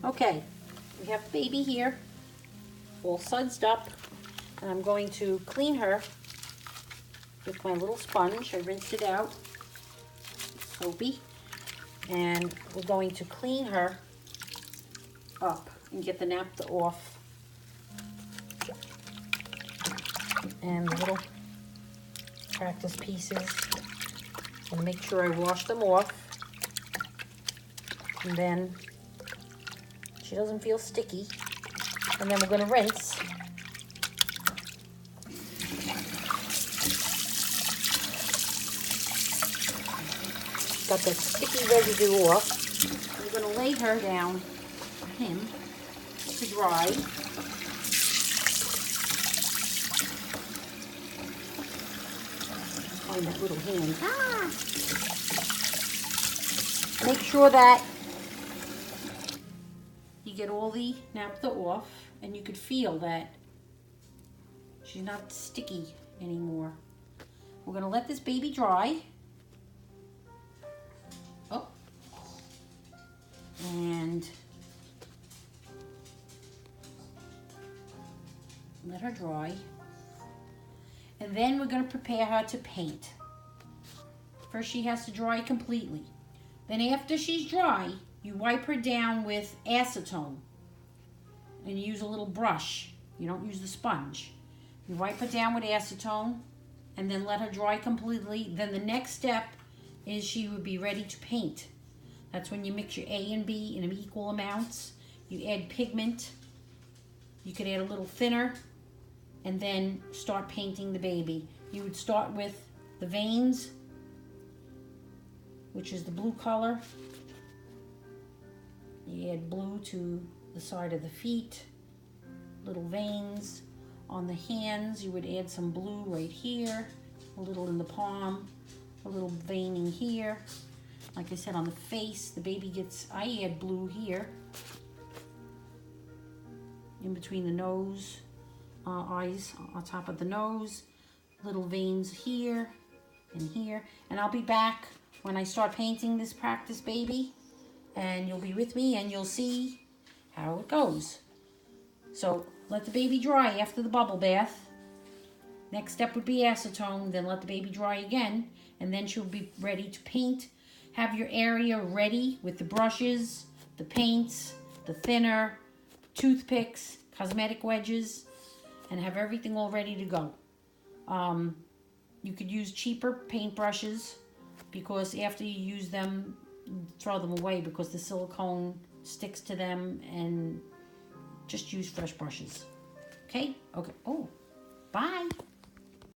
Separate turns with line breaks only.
Okay, we have baby here, all sudsed up, and I'm going to clean her with my little sponge. I rinsed it out, soapy, and we're going to clean her up and get the naphtha off and the little practice pieces, and make sure I wash them off, and then she doesn't feel sticky, and then we're going to rinse. Got that sticky residue off. We're going to lay her down, him, to dry. Find that little hand. Ah! Make sure that you get all the naphtha off, and you could feel that she's not sticky anymore. We're going to let this baby dry. Oh. And let her dry. And then we're going to prepare her to paint. First, she has to dry completely. Then after she's dry, you wipe her down with acetone. And you use a little brush. You don't use the sponge. You wipe her down with acetone and then let her dry completely. Then the next step is she would be ready to paint. That's when you mix your A and B in equal amounts. You add pigment. You could add a little thinner and then start painting the baby. You would start with the veins, which is the blue color. You add blue to the side of the feet, little veins on the hands. You would add some blue right here, a little in the palm, a little veining here. Like I said, on the face, the baby gets, I add blue here, in between the nose, eyes on top of the nose, little veins here and here. And I'll be back when I start painting this practice baby, and you'll be with me and you'll see how it goes. So let the baby dry after the bubble bath. Next step would be acetone, then let the baby dry again, and then she'll be ready to paint. Have your area ready with the brushes, the paints, the thinner, toothpicks, cosmetic wedges, and have everything all ready to go. You could use cheaper paint brushes, because after you use them, throw them away because the silicone sticks to them, and just use fresh brushes. Okay? Okay. Oh, bye.